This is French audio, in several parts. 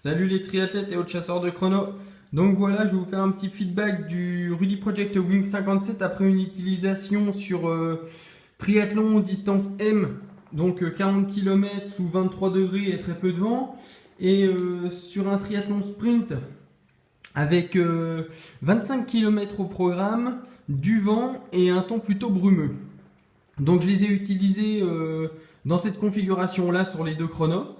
Salut les triathlètes et autres chasseurs de chrono. Donc voilà, je vais vous faire un petit feedback du Rudy Project Wing 57 après une utilisation sur triathlon distance M, donc 40 km sous 23 degrés et très peu de vent, et sur un triathlon sprint avec 25 km au programme, du vent et un temps plutôt brumeux. Donc je les ai utilisés dans cette configuration là sur les deux chronos.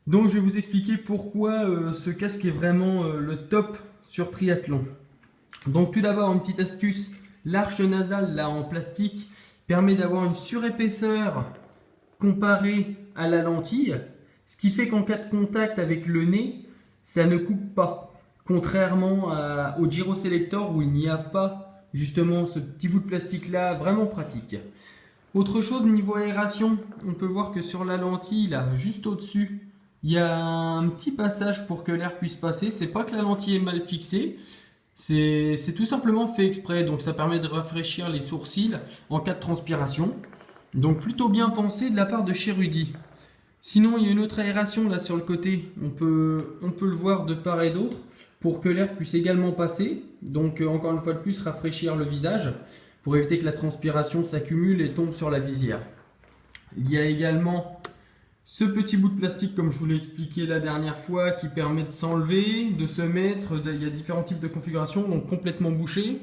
Donc je vais vous expliquer pourquoi ce casque est vraiment le top sur triathlon. Donc tout d'abord une petite astuce, l'arche nasale là en plastique permet d'avoir une surépaisseur comparée à la lentille, ce qui fait qu'en cas de contact avec le nez, ça ne coupe pas. Contrairement au Giro Selector où il n'y a pas justement ce petit bout de plastique là, vraiment pratique. Autre chose niveau aération, on peut voir que sur la lentille là, juste au-dessus, il y a un petit passage pour que l'air puisse passer. C'est pas que la lentille est mal fixée, c'est tout simplement fait exprès. Donc ça permet de rafraîchir les sourcils en cas de transpiration. Donc plutôt bien pensé de la part de chez Rudy. Sinon il y a une autre aération là sur le côté. On peut le voir de part et d'autre pour que l'air puisse également passer. Donc encore une fois de plus rafraîchir le visage pour éviter que la transpiration s'accumule et tombe sur la visière. Il y a également ce petit bout de plastique, comme je vous l'ai expliqué la dernière fois, qui permet de s'enlever, de se mettre. Il y a différents types de configurations, donc complètement bouché,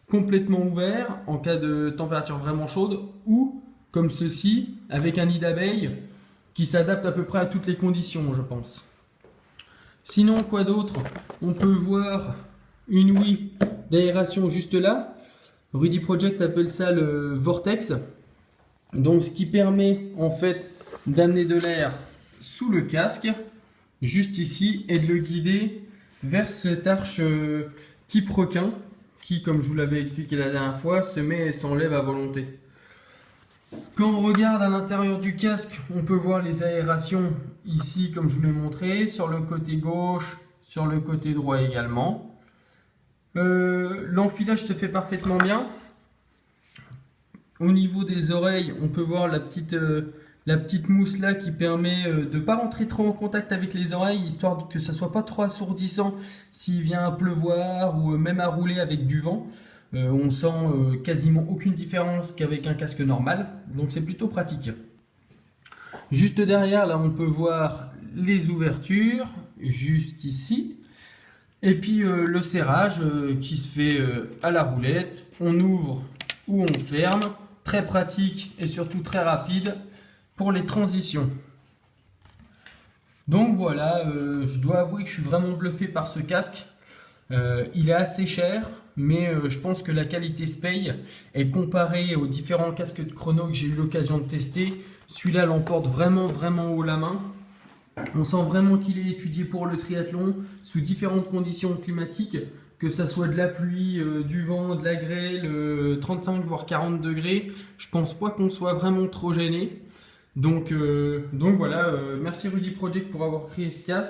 complètement ouvert en cas de température vraiment chaude, ou comme ceci, avec un nid d'abeille qui s'adapte à peu près à toutes les conditions, je pense. Sinon, quoi d'autre? On peut voir une ouïe d'aération juste là. Rudy Project appelle ça le Vortex. Donc, ce qui permet en fait d'amener de l'air sous le casque, juste ici, et de le guider vers cette arche type requin, qui, comme je vous l'avais expliqué la dernière fois, se met et s'enlève à volonté. Quand on regarde à l'intérieur du casque, on peut voir les aérations ici, comme je vous l'ai montré, sur le côté gauche, sur le côté droit également. L'enfilage se fait parfaitement bien. Au niveau des oreilles, on peut voir la petite mousse là qui permet de ne pas rentrer trop en contact avec les oreilles, histoire que ça ne soit pas trop assourdissant s'il vient à pleuvoir ou même à rouler avec du vent. On sent quasiment aucune différence qu'avec un casque normal, donc c'est plutôt pratique. Juste derrière, là, on peut voir les ouvertures, juste ici. Et puis le serrage qui se fait à la roulette. On ouvre ou on ferme. Très pratique et surtout très rapide pour les transitions. Donc voilà, je dois avouer que je suis vraiment bluffé par ce casque. Il est assez cher, mais je pense que la qualité se paye. Et comparé aux différents casques de chrono que j'ai eu l'occasion de tester, celui-là l'emporte vraiment haut la main. On sent vraiment qu'il est étudié pour le triathlon sous différentes conditions climatiques, que ça soit de la pluie, du vent, de la grêle, 35 voire 40 degrés. Je pense pas qu'on soit vraiment trop gêné. Donc voilà, merci Rudy Project pour avoir créé ce casque.